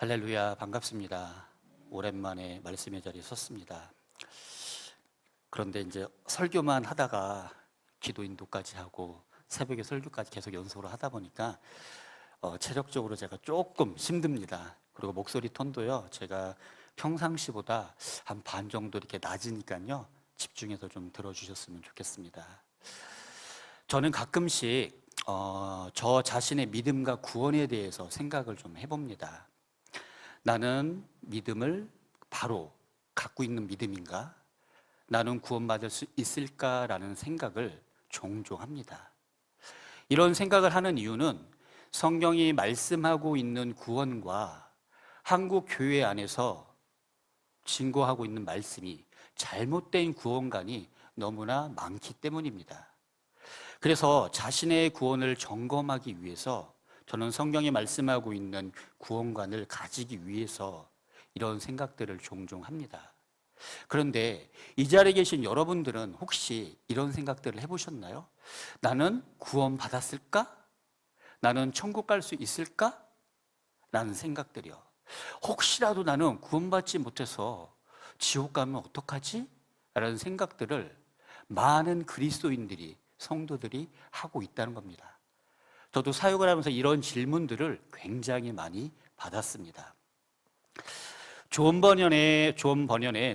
할렐루야, 반갑습니다. 오랜만에 말씀의 자리에 섰습니다. 그런데 이제 설교만 하다가 기도 인도까지 하고 새벽에 설교까지 계속 연속으로 하다 보니까 체력적으로 제가 조금 힘듭니다. 그리고 목소리 톤도요, 제가 평상시보다 한 반 정도 이렇게 낮으니까요, 집중해서 좀 들어주셨으면 좋겠습니다. 저는 가끔씩 저 자신의 믿음과 구원에 대해서 생각을 좀 해봅니다. 나는 믿음을 바로 갖고 있는 믿음인가? 나는 구원받을 수 있을까라는 생각을 종종 합니다. 이런 생각을 하는 이유는 성경이 말씀하고 있는 구원과 한국 교회 안에서 증거하고 있는 말씀이 잘못된 구원관이 너무나 많기 때문입니다. 그래서 자신의 구원을 점검하기 위해서 저는 성경이 말씀하고 있는 구원관을 가지기 위해서 이런 생각들을 종종 합니다. 그런데 이 자리에 계신 여러분들은 혹시 이런 생각들을 해보셨나요? 나는 구원받았을까? 나는 천국 갈 수 있을까? 라는 생각들이요. 혹시라도 나는 구원받지 못해서 지옥 가면 어떡하지? 라는 생각들을 많은 그리스도인들이, 성도들이 하고 있다는 겁니다. 저도 사역을 하면서 이런 질문들을 굉장히 많이 받았습니다. 존 번연의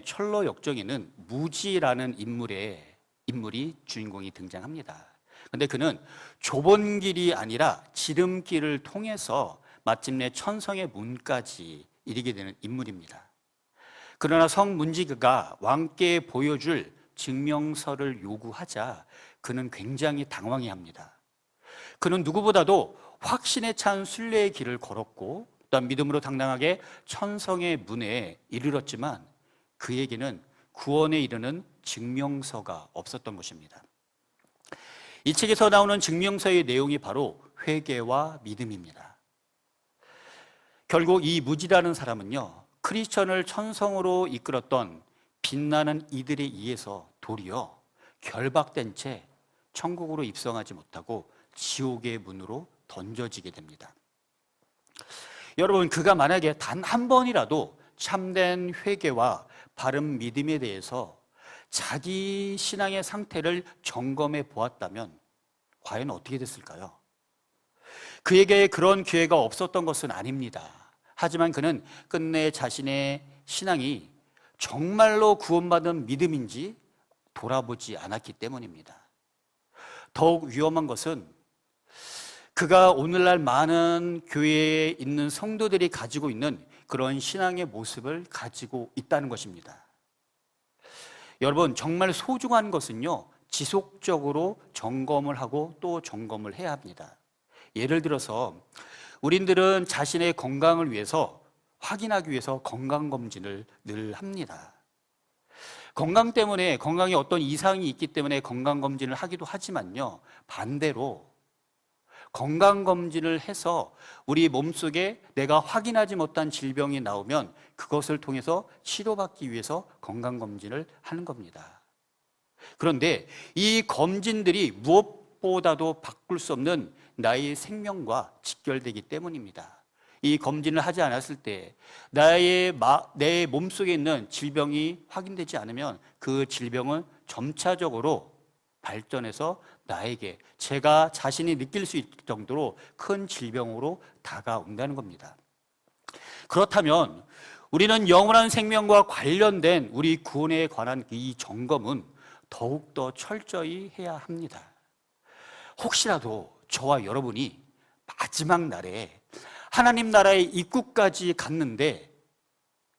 철로 역정에는 무지라는 인물이 주인공이 등장합니다. 근데 그는 좁은 길이 아니라 지름길을 통해서 마침내 천성의 문까지 이르게 되는 인물입니다. 그러나 성 문지기가 왕께 보여줄 증명서를 요구하자 그는 굉장히 당황해합니다. 그는 누구보다도 확신에 찬 순례의 길을 걸었고 또한 믿음으로 당당하게 천성의 문에 이르렀지만 그에게는 구원에 이르는 증명서가 없었던 것입니다. 이 책에서 나오는 증명서의 내용이 바로 회개와 믿음입니다. 결국 이 무지라는 사람은요, 크리스천을 천성으로 이끌었던 빛나는 이들에 의해서 도리어 결박된 채 천국으로 입성하지 못하고 지옥의 문으로 던져지게 됩니다. 여러분, 그가 만약에 단 한 번이라도 참된 회개와 바른 믿음에 대해서 자기 신앙의 상태를 점검해 보았다면 과연 어떻게 됐을까요? 그에게 그런 기회가 없었던 것은 아닙니다. 하지만 그는 끝내 자신의 신앙이 정말로 구원받은 믿음인지 돌아보지 않았기 때문입니다. 더욱 위험한 것은 그가 오늘날 많은 교회에 있는 성도들이 가지고 있는 그런 신앙의 모습을 가지고 있다는 것입니다. 여러분, 정말 소중한 것은요, 지속적으로 점검을 하고 또 점검을 해야 합니다. 예를 들어서 우리들은 자신의 건강을 위해서 확인하기 위해서 건강검진을 늘 합니다. 건강 때문에, 건강에 어떤 이상이 있기 때문에 건강검진을 하기도 하지만요, 반대로 건강검진을 해서 우리 몸속에 내가 확인하지 못한 질병이 나오면 그것을 통해서 치료받기 위해서 건강검진을 하는 겁니다. 그런데 이 검진들이 무엇보다도 바꿀 수 없는 나의 생명과 직결되기 때문입니다. 이 검진을 하지 않았을 때 내 몸속에 있는 질병이 확인되지 않으면 그 질병은 점차적으로 발전해서 나에게 제가 자신이 느낄 수 있을 정도로 큰 질병으로 다가온다는 겁니다. 그렇다면 우리는 영원한 생명과 관련된 우리 구원에 관한 이 점검은 더욱더 철저히 해야 합니다. 혹시라도 저와 여러분이 마지막 날에 하나님 나라의 입구까지 갔는데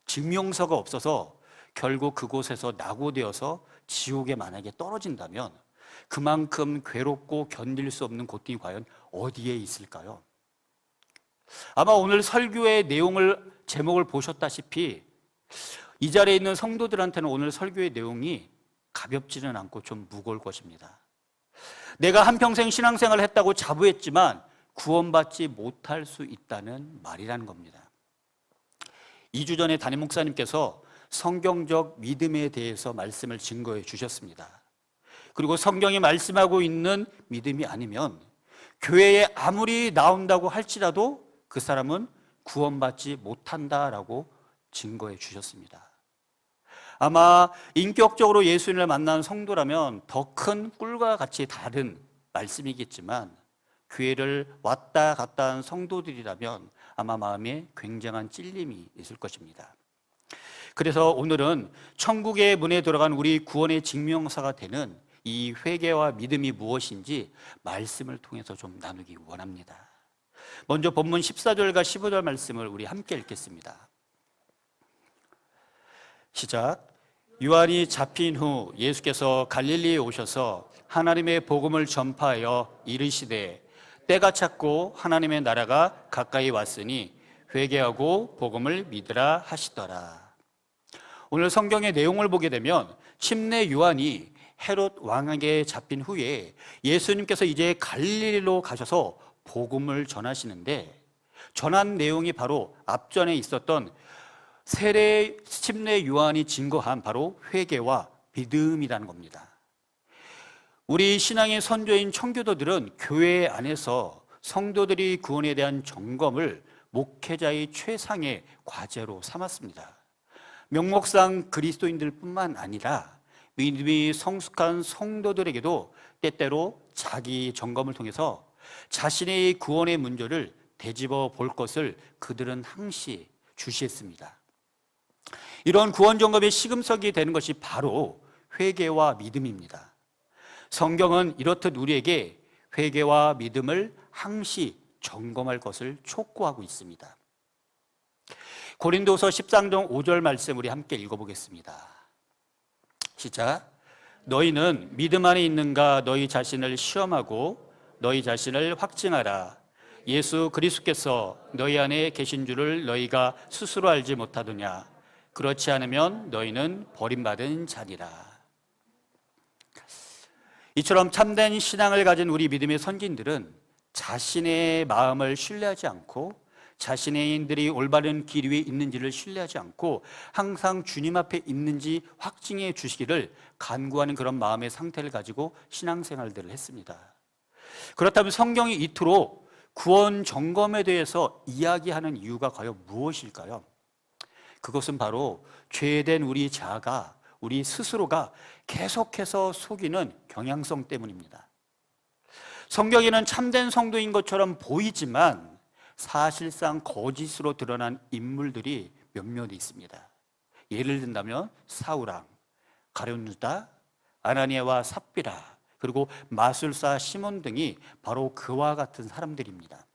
증명서가 없어서 결국 그곳에서 낙오되어서 지옥에 만약에 떨어진다면 그만큼 괴롭고 견딜 수 없는 고통이 과연 어디에 있을까요? 아마 오늘 설교의 제목을 보셨다시피 이 자리에 있는 성도들한테는 오늘 설교의 내용이 가볍지는 않고 좀 무거울 것입니다. 내가 한평생 신앙생활을 했다고 자부했지만 구원받지 못할 수 있다는 말이라는 겁니다. 2주 전에 담임 목사님께서 성경적 믿음에 대해서 말씀을 증거해 주셨습니다. 그리고 성경이 말씀하고 있는 믿음이 아니면 교회에 아무리 나온다고 할지라도 그 사람은 구원받지 못한다라고 증거해 주셨습니다. 아마 인격적으로 예수님을 만난 성도라면 더 큰 꿀과 같이 다른 말씀이겠지만, 교회를 왔다 갔다 한 성도들이라면 아마 마음에 굉장한 찔림이 있을 것입니다. 그래서 오늘은 천국의 문에 들어간 우리 구원의 증명사가 되는 이 회개와 믿음이 무엇인지 말씀을 통해서 좀 나누기 원합니다. 먼저 본문 14절과 15절 말씀을 우리 함께 읽겠습니다. 시작. 요한이 잡힌 후 예수께서 갈릴리에 오셔서 하나님의 복음을 전파하여 이르시되 때가 찼고 하나님의 나라가 가까이 왔으니 회개하고 복음을 믿으라 하시더라. 오늘 성경의 내용을 보게 되면 침례 요한이 헤롯 왕에게 잡힌 후에 예수님께서 이제 갈릴리로 가셔서 복음을 전하시는데, 전한 내용이 바로 앞전에 있었던 세례 침례 요한이 증거한 바로 회개와 믿음이라는 겁니다. 우리 신앙의 선조인 청교도들은 교회 안에서 성도들이 구원에 대한 점검을 목회자의 최상의 과제로 삼았습니다. 명목상 그리스도인들뿐만 아니라 믿음이 성숙한 성도들에게도 때때로 자기 점검을 통해서 자신의 구원의 문제를 되짚어 볼 것을 그들은 항시 주시했습니다. 이런 구원 점검의 시금석이 되는 것이 바로 회개와 믿음입니다. 성경은 이렇듯 우리에게 회개와 믿음을 항시 점검할 것을 촉구하고 있습니다. 고린도서 13장 5절 말씀 우리 함께 읽어보겠습니다. 시작. 너희는 믿음 안에 있는가 너희 자신을 시험하고 너희 자신을 확증하라. 예수 그리스도께서 너희 안에 계신 줄을 너희가 스스로 알지 못하느냐. 그렇지 않으면 너희는 버림받은 자니라. 이처럼 참된 신앙을 가진 우리 믿음의 선진들은 자신의 마음을 신뢰하지 않고 자신의 인들이 올바른 길 위에 있는지를 신뢰하지 않고 항상 주님 앞에 있는지 확증해 주시기를 간구하는 그런 마음의 상태를 가지고 신앙생활들을 했습니다. 그렇다면 성경이 이토록 구원 점검에 대해서 이야기하는 이유가 과연 무엇일까요? 그것은 바로 죄된 우리 자아가, 우리 스스로가 계속해서 속이는 경향성 때문입니다. 성경에는 참된 성도인 것처럼 보이지만 사실상 거짓으로 드러난 인물들이 몇몇 있습니다. 예를 든다면 사울왕, 가룟 유다, 아나니아와 삽비라, 그리고 마술사 시몬 등이 바로 그와 같은 사람들입니다.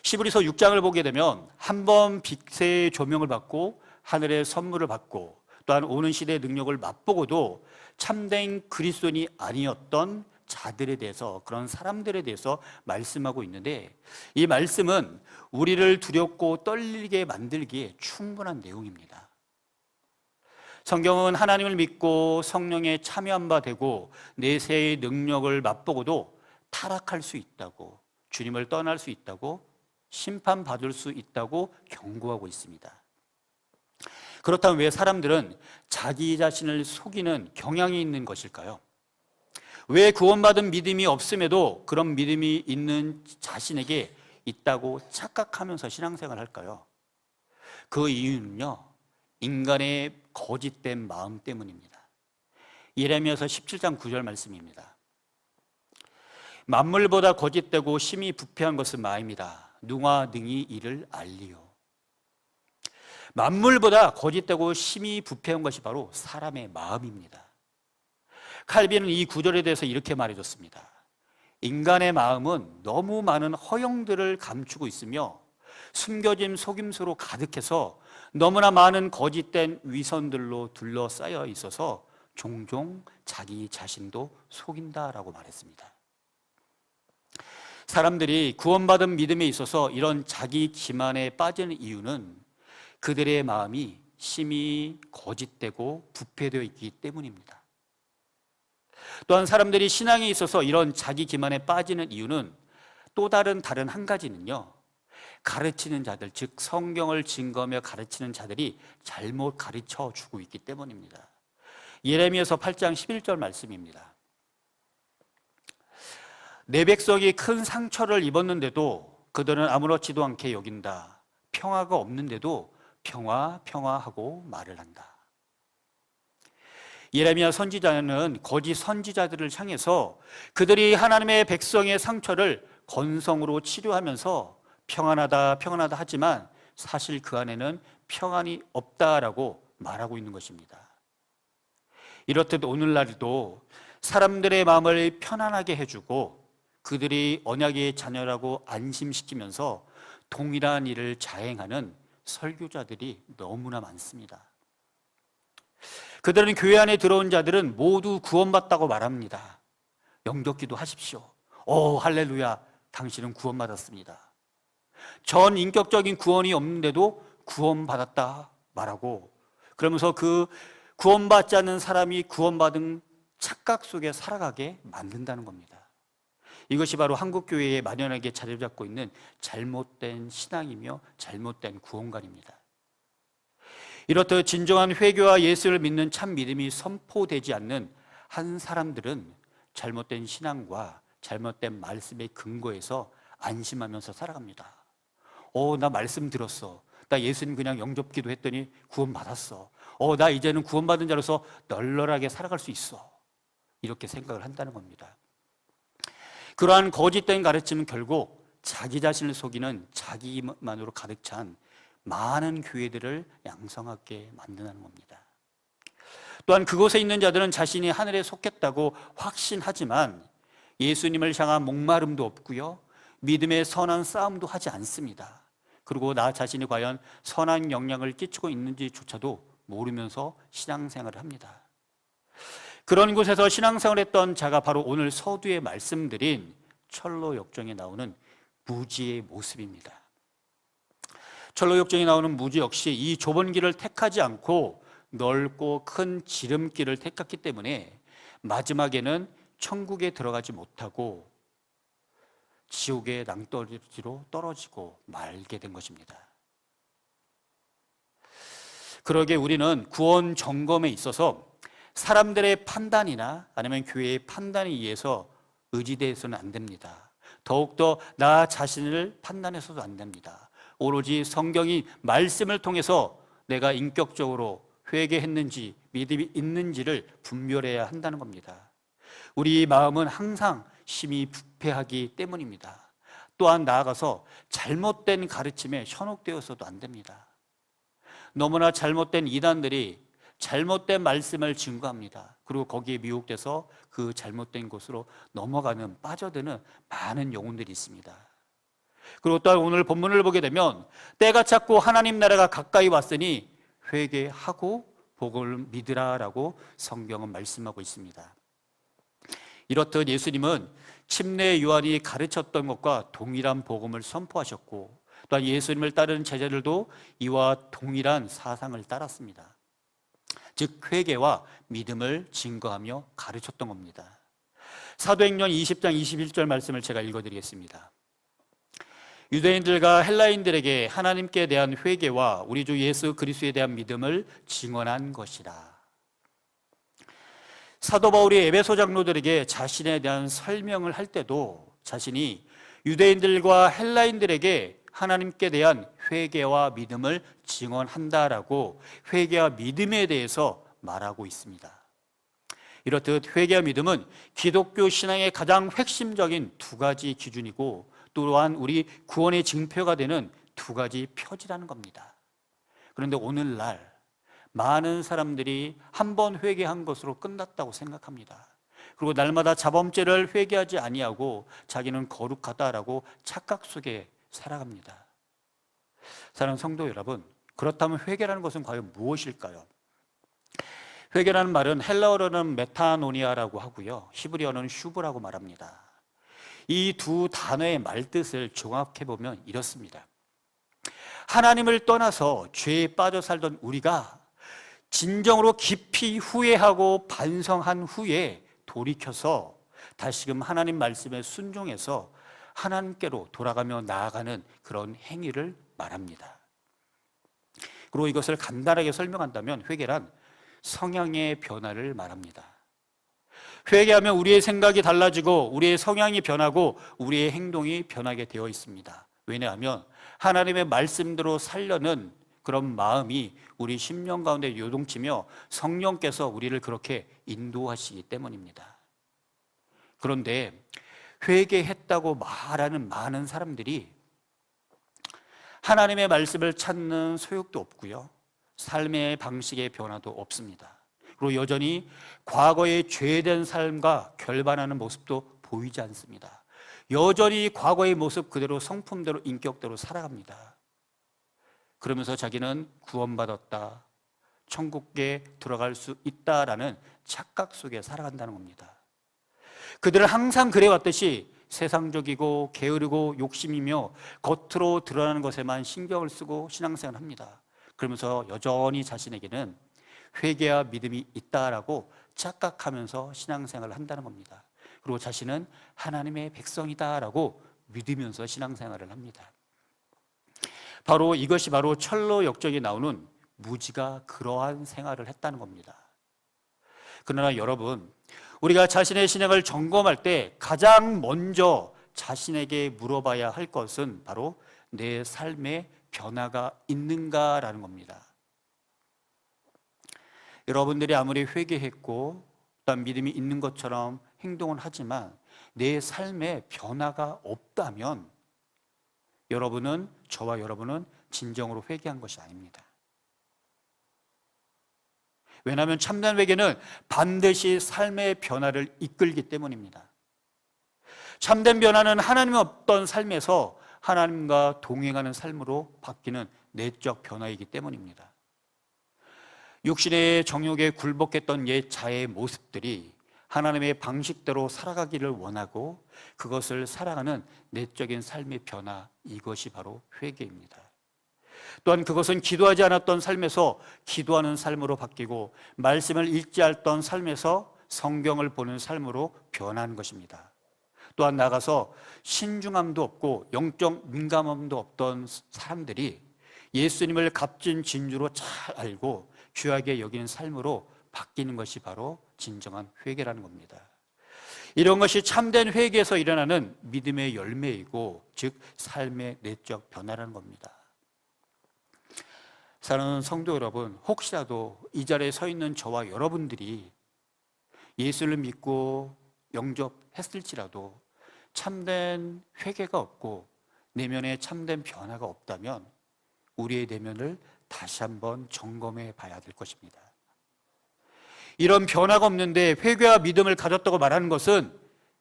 히브리서 6장을 보게 되면 한 번 빛의 조명을 받고 하늘의 선물을 받고 또한 오는 시대의 능력을 맛보고도 참된 그리스도인이 아니었던 자들에 대해서, 그런 사람들에 대해서 말씀하고 있는데, 이 말씀은 우리를 두렵고 떨리게 만들기에 충분한 내용입니다. 성경은 하나님을 믿고 성령에 참여한 바 되고 내세의 능력을 맛보고도 타락할 수 있다고, 주님을 떠날 수 있다고, 심판받을 수 있다고 경고하고 있습니다. 그렇다면 왜 사람들은 자기 자신을 속이는 경향이 있는 것일까요? 왜 구원받은 믿음이 없음에도 그런 믿음이 있는 자신에게 있다고 착각하면서 신앙생활을 할까요? 그 이유는요, 인간의 거짓된 마음 때문입니다. 예레미야서 17장 9절 말씀입니다. 만물보다 거짓되고 심히 부패한 것은 마음이다. 누가 능히 이를 알리요. 만물보다 거짓되고 심히 부패한 것이 바로 사람의 마음입니다. 칼빈은 이 구절에 대해서 이렇게 말해줬습니다. 인간의 마음은 너무 많은 허영들을 감추고 있으며 숨겨진 속임수로 가득해서 너무나 많은 거짓된 위선들로 둘러싸여 있어서 종종 자기 자신도 속인다라고 말했습니다. 사람들이 구원받은 믿음에 있어서 이런 자기 기만에 빠지는 이유는 그들의 마음이 심히 거짓되고 부패되어 있기 때문입니다. 또한 사람들이 신앙에 있어서 이런 자기 기만에 빠지는 이유는 또 다른 한 가지는요, 가르치는 자들, 즉 성경을 증거하며 가르치는 자들이 잘못 가르쳐 주고 있기 때문입니다. 예레미야서 8장 11절 말씀입니다. 내 백성이 큰 상처를 입었는데도 그들은 아무렇지도 않게 여긴다. 평화가 없는데도 평화, 평화하고 말을 한다. 예레미야 선지자는 거짓 선지자들을 향해서 그들이 하나님의 백성의 상처를 건성으로 치료하면서 평안하다, 평안하다 하지만 사실 그 안에는 평안이 없다라고 말하고 있는 것입니다. 이렇듯 오늘날도 사람들의 마음을 편안하게 해주고 그들이 언약의 자녀라고 안심시키면서 동일한 일을 자행하는 설교자들이 너무나 많습니다. 그들은 교회 안에 들어온 자들은 모두 구원받다고 말합니다. 영접기도 하십시오. 오, 할렐루야, 당신은 구원받았습니다. 전 인격적인 구원이 없는데도 구원받았다 말하고, 그러면서 그 구원받지 않는 사람이 구원받은 착각 속에 살아가게 만든다는 겁니다. 이것이 바로 한국교회에 만연하게 자리 잡고 있는 잘못된 신앙이며 잘못된 구원관입니다. 이렇듯 진정한 회개와 예수를 믿는 참 믿음이 선포되지 않는 한 사람들은 잘못된 신앙과 잘못된 말씀의 근거에서 안심하면서 살아갑니다. 나 말씀 들었어. 나 예수님 그냥 영접기도 했더니 구원받았어. 나 이제는 구원받은 자로서 널널하게 살아갈 수 있어. 이렇게 생각을 한다는 겁니다. 그러한 거짓된 가르침은 결국 자기 자신을 속이는 자기만으로 가득 찬 많은 교회들을 양성하게 만드는 겁니다. 또한 그곳에 있는 자들은 자신이 하늘에 속했다고 확신하지만 예수님을 향한 목마름도 없고요, 믿음의 선한 싸움도 하지 않습니다. 그리고 나 자신이 과연 선한 영향을 끼치고 있는지조차도 모르면서 신앙생활을 합니다. 그런 곳에서 신앙생활을 했던 자가 바로 오늘 서두에 말씀드린 철로 역정에 나오는 무지의 모습입니다. 철로 역정에 나오는 무지 역시 이 좁은 길을 택하지 않고 넓고 큰 지름길을 택했기 때문에 마지막에는 천국에 들어가지 못하고 지옥의 낭떠러지로 떨어지고 말게 된 것입니다. 그러게 우리는 구원 점검에 있어서 사람들의 판단이나 아니면 교회의 판단에 의해서 의지돼서는 안 됩니다. 더욱더 나 자신을 판단해서도 안 됩니다. 오로지 성경이 말씀을 통해서 내가 인격적으로 회개했는지 믿음이 있는지를 분별해야 한다는 겁니다. 우리 마음은 항상 심히 부패하기 때문입니다. 또한 나아가서 잘못된 가르침에 현혹되어서도 안 됩니다. 너무나 잘못된 이단들이 잘못된 말씀을 증거합니다. 그리고 거기에 미혹돼서 그 잘못된 곳으로 넘어가는, 빠져드는 많은 영혼들이 있습니다. 그리고 또 오늘 본문을 보게 되면 때가 찼고 하나님 나라가 가까이 왔으니 회개하고 복을 믿으라라고 성경은 말씀하고 있습니다. 이렇듯 예수님은 침례 요한이 가르쳤던 것과 동일한 복음을 선포하셨고, 또한 예수님을 따르는 제자들도 이와 동일한 사상을 따랐습니다. 즉 회개와 믿음을 증거하며 가르쳤던 겁니다. 사도행전 20장 21절 말씀을 제가 읽어드리겠습니다. 유대인들과 헬라인들에게 하나님께 대한 회개와 우리 주 예수 그리스도에 대한 믿음을 증언한 것이라. 사도 바울이 에베소 장로들에게 자신에 대한 설명을 할 때도 자신이 유대인들과 헬라인들에게 하나님께 대한 회개와 믿음을 증언한다라고 회개와 믿음에 대해서 말하고 있습니다. 이렇듯 회개와 믿음은 기독교 신앙의 가장 핵심적인 두 가지 기준이고, 또한 우리 구원의 증표가 되는 두 가지 표지라는 겁니다. 그런데 오늘날 많은 사람들이 한 번 회개한 것으로 끝났다고 생각합니다. 그리고 날마다 자범죄를 회개하지 아니하고 자기는 거룩하다라고 착각 속에 살아갑니다. 사랑하는 성도 여러분, 그렇다면 회개라는 것은 과연 무엇일까요? 회개라는 말은 헬라어로는 메타노니아라고 하고요, 히브리어는 슈브라고 말합니다. 이 두 단어의 말뜻을 종합해보면 이렇습니다. 하나님을 떠나서 죄에 빠져 살던 우리가 진정으로 깊이 후회하고 반성한 후에 돌이켜서 다시금 하나님 말씀에 순종해서 하나님께로 돌아가며 나아가는 그런 행위를 말합니다. 그리고 이것을 간단하게 설명한다면 회개란 성향의 변화를 말합니다. 회개하면 우리의 생각이 달라지고 우리의 성향이 변하고 우리의 행동이 변하게 되어 있습니다. 왜냐하면 하나님의 말씀대로 살려는 그런 마음이 우리 심령 가운데 요동치며 성령께서 우리를 그렇게 인도하시기 때문입니다. 그런데 회개했다고 말하는 많은 사람들이 하나님의 말씀을 찾는 소욕도 없고요, 삶의 방식의 변화도 없습니다. 그리고 여전히 과거의 죄된 삶과 결반하는 모습도 보이지 않습니다. 여전히 과거의 모습 그대로, 성품대로, 인격대로 살아갑니다. 그러면서 자기는 구원받았다, 천국에 들어갈 수 있다라는 착각 속에 살아간다는 겁니다. 그들은 항상 그래왔듯이 세상적이고 게으르고 욕심이며 겉으로 드러나는 것에만 신경을 쓰고 신앙생활을 합니다. 그러면서 여전히 자신에게는 회개와 믿음이 있다라고 착각하면서 신앙생활을 한다는 겁니다. 그리고 자신은 하나님의 백성이다라고 믿으면서 신앙생활을 합니다. 이것이 바로 철로 역정에 나오는 무지가 그러한 생활을 했다는 겁니다. 그러나 여러분, 우리가 자신의 신앙을 점검할 때 가장 먼저 자신에게 물어봐야 할 것은 바로 내 삶에 변화가 있는가라는 겁니다. 여러분들이 아무리 회개했고 또한 믿음이 있는 것처럼 행동은 하지만 내 삶에 변화가 없다면 저와 여러분은 진정으로 회개한 것이 아닙니다. 왜냐하면 참된 회개는 반드시 삶의 변화를 이끌기 때문입니다. 참된 변화는 하나님의 없던 삶에서 하나님과 동행하는 삶으로 바뀌는 내적 변화이기 때문입니다. 육신의 정욕에 굴복했던 옛 자의 모습들이 하나님의 방식대로 살아가기를 원하고 그것을 살아가는 내적인 삶의 변화, 이것이 바로 회개입니다. 또한 그것은 기도하지 않았던 삶에서 기도하는 삶으로 바뀌고 말씀을 읽지 않았던 삶에서 성경을 보는 삶으로 변하는 것입니다. 또한 나가서 신중함도 없고 영적 민감함도 없던 사람들이 예수님을 값진 진주로 잘 알고 귀하게 여기는 삶으로 바뀌는 것이 바로 진정한 회개라는 겁니다. 이런 것이 참된 회개에서 일어나는 믿음의 열매이고, 즉 삶의 내적 변화라는 겁니다. 사랑하는 성도 여러분, 혹시라도 이 자리에 서 있는 저와 여러분들이 예수를 믿고 영접했을지라도 참된 회개가 없고 내면에 참된 변화가 없다면 우리의 내면을 다시 한번 점검해 봐야 될 것입니다. 이런 변화가 없는데 회개와 믿음을 가졌다고 말하는 것은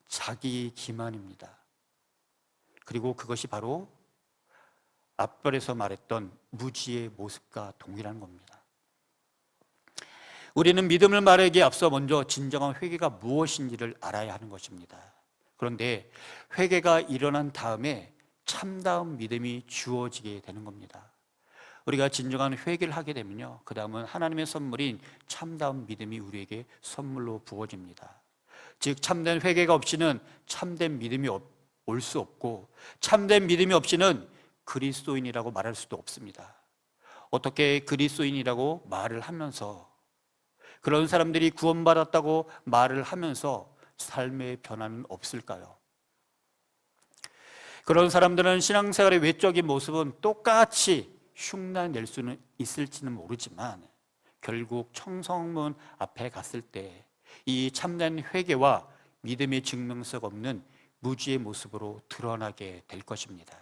자기 기만입니다. 그리고 그것이 바로 앞벌에서 말했던 무지의 모습과 동일한 겁니다. 우리는 믿음을 말하기에 앞서 먼저 진정한 회개가 무엇인지를 알아야 하는 것입니다. 그런데 회개가 일어난 다음에 참다운 믿음이 주어지게 되는 겁니다. 우리가 진정한 회개를 하게 되면요, 그 다음은 하나님의 선물인 참다운 믿음이 우리에게 선물로 부어집니다. 즉 참된 회개가 없이는 참된 믿음이 올 수 없고, 참된 믿음이 없이는 그리스도인이라고 말할 수도 없습니다. 어떻게 그리스도인이라고 말을 하면서, 그런 사람들이 구원받았다고 말을 하면서 삶의 변화는 없을까요? 그런 사람들은 신앙생활의 외적인 모습은 똑같이 흉내낼 수는 있을지는 모르지만 결국 청성문 앞에 갔을 때 이 참된 회개와 믿음의 증명석 없는 무지의 모습으로 드러나게 될 것입니다.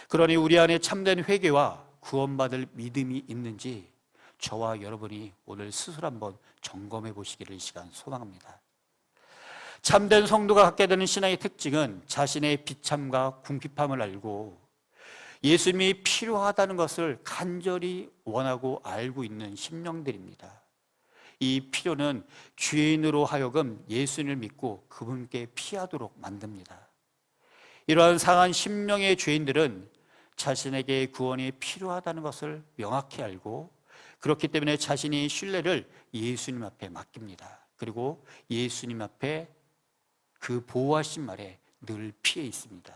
그러니 우리 안에 참된 회개와 구원받을 믿음이 있는지 저와 여러분이 오늘 스스로 한번 점검해 보시기를 이 시간 소망합니다. 참된 성도가 갖게 되는 신앙의 특징은 자신의 비참과 궁핍함을 알고 예수님이 필요하다는 것을 간절히 원하고 알고 있는 심령들입니다. 이 필요는 죄인으로 하여금 예수님을 믿고 그분께 피하도록 만듭니다. 이러한 상한 심령의 죄인들은 자신에게 구원이 필요하다는 것을 명확히 알고, 그렇기 때문에 자신이 신뢰를 예수님 앞에 맡깁니다. 그리고 예수님 앞에 그 보호하신 말에 늘 피해 있습니다.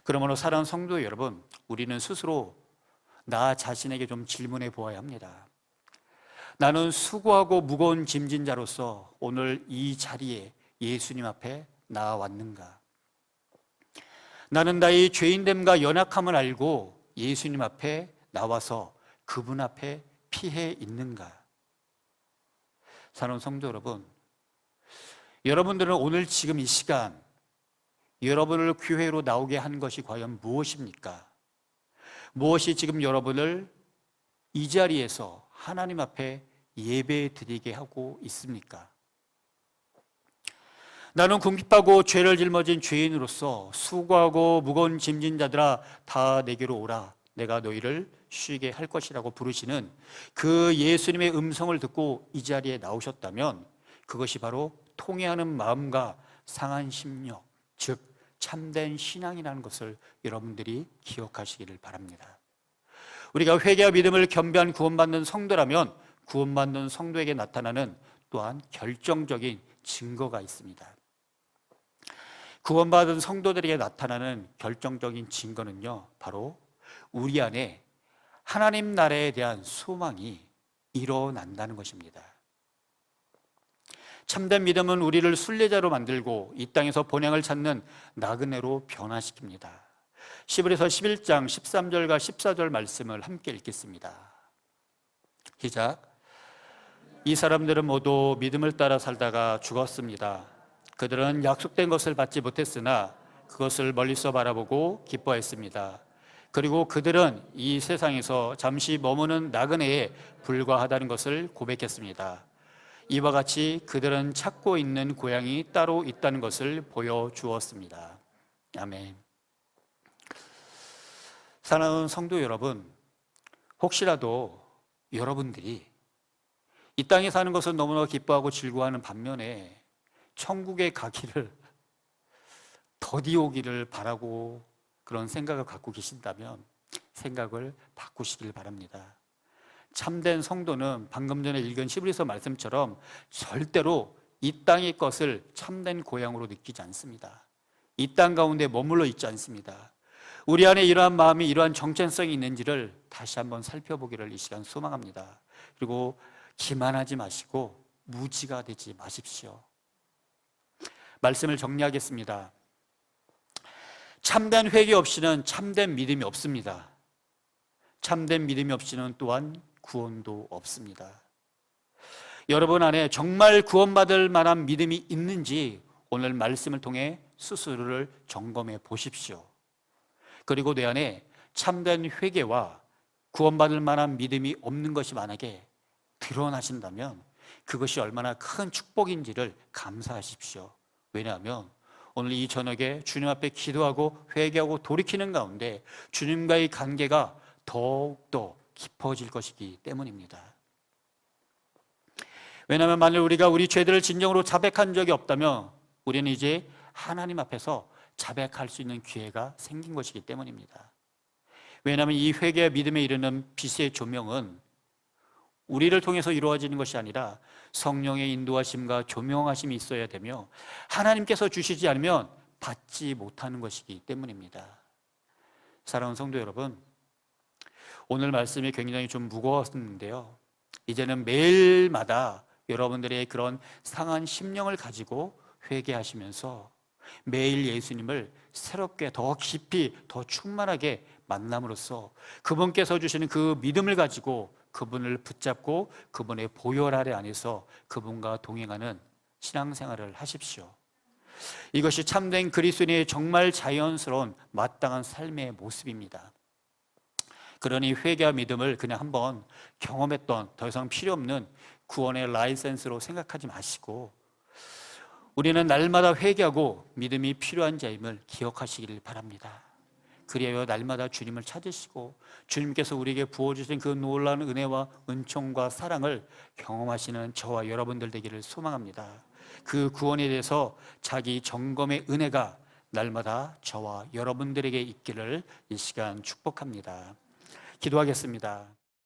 그러므로 사랑하는 성도 여러분, 우리는 스스로 나 자신에게 좀 질문해 보아야 합니다. 나는 수고하고 무거운 짐진 자로서 오늘 이 자리에 예수님 앞에 나왔는가? 나는 나의 죄인됨과 연약함을 알고 예수님 앞에 나와서 그분 앞에 피해 있는가? 사랑하는 성도 여러분, 여러분들은 오늘 지금 이 시간 여러분을 교회로 나오게 한 것이 과연 무엇입니까? 무엇이 지금 여러분을 이 자리에서 하나님 앞에 예배 드리게 하고 있습니까? 나는 궁핍하고 죄를 짊어진 죄인으로서 수고하고 무거운 짐진 자들아 다 내게로 오라. 내가 너희를 쉬게 할 것이라고 부르시는 그 예수님의 음성을 듣고 이 자리에 나오셨다면 그것이 바로 통회하는 마음과 상한 심령, 즉 참된 신앙이라는 것을 여러분들이 기억하시기를 바랍니다. 우리가 회개와 믿음을 겸비한 구원받는 성도라면 구원받는 성도에게 나타나는 또한 결정적인 증거가 있습니다. 구원받은 성도들에게 나타나는 결정적인 증거는요, 바로 우리 안에 하나님 나라에 대한 소망이 일어난다는 것입니다. 참된 믿음은 우리를 순례자로 만들고 이 땅에서 본향을 찾는 나그네로 변화시킵니다. 시브리서 11장 13절과 14절 말씀을 함께 읽겠습니다. 시작. 이 사람들은 모두 믿음을 따라 살다가 죽었습니다. 그들은 약속된 것을 받지 못했으나 그것을 멀리서 바라보고 기뻐했습니다. 그리고 그들은 이 세상에서 잠시 머무는 나그네에 불과하다는 것을 고백했습니다. 이와 같이 그들은 찾고 있는 고향이 따로 있다는 것을 보여주었습니다. 아멘. 사랑하는 성도 여러분, 혹시라도 여러분들이 이 땅에 사는 것을 너무나 기뻐하고 즐거워하는 반면에 천국에 가기를 더디 오기를 바라고 그런 생각을 갖고 계신다면 생각을 바꾸시길 바랍니다. 참된 성도는 방금 전에 읽은 시브리서 말씀처럼 절대로 이 땅의 것을 참된 고향으로 느끼지 않습니다. 이 땅 가운데 머물러 있지 않습니다. 우리 안에 이러한 마음이 이러한 정체성이 있는지를 다시 한번 살펴보기를 이 시간 소망합니다. 그리고 기만하지 마시고 무지가 되지 마십시오. 말씀을 정리하겠습니다. 참된 회개 없이는 참된 믿음이 없습니다. 참된 믿음이 없이는 또한 구원도 없습니다. 여러분 안에 정말 구원받을 만한 믿음이 있는지 오늘 말씀을 통해 스스로를 점검해 보십시오. 그리고 내 안에 참된 회개와 구원받을 만한 믿음이 없는 것이 만약에 드러나신다면 그것이 얼마나 큰 축복인지를 감사하십시오. 왜냐하면 오늘 이 저녁에 주님 앞에 기도하고 회개하고 돌이키는 가운데 주님과의 관계가 더욱더 깊어질 것이기 때문입니다. 왜냐하면 만일 우리가 우리 죄들을 진정으로 자백한 적이 없다면 우리는 이제 하나님 앞에서 자백할 수 있는 기회가 생긴 것이기 때문입니다. 왜냐하면 이 회개와 믿음에 이르는 빛의 조명은 우리를 통해서 이루어지는 것이 아니라 성령의 인도하심과 조명하심이 있어야 되며 하나님께서 주시지 않으면 받지 못하는 것이기 때문입니다. 사랑하는 성도 여러분, 오늘 말씀이 굉장히 좀 무거웠는데요, 이제는 매일마다 여러분들의 그런 상한 심령을 가지고 회개하시면서 매일 예수님을 새롭게 더 깊이 더 충만하게 만남으로써 그분께서 주시는 그 믿음을 가지고 그분을 붙잡고 그분의 보혈 아래 안에서 그분과 동행하는 신앙생활을 하십시오. 이것이 참된 그리스도인의 정말 자연스러운 마땅한 삶의 모습입니다. 그러니 회개와 믿음을 그냥 한번 경험했던 더 이상 필요 없는 구원의 라이센스로 생각하지 마시고 우리는 날마다 회개하고 믿음이 필요한 자임을 기억하시기를 바랍니다. 그리하여 날마다 주님을 찾으시고 주님께서 우리에게 부어주신 그 놀라운 은혜와 은총과 사랑을 경험하시는 저와 여러분들 되기를 소망합니다. 그 구원에 대해서 자기 점검의 은혜가 날마다 저와 여러분들에게 있기를 이 시간 축복합니다. 기도하겠습니다.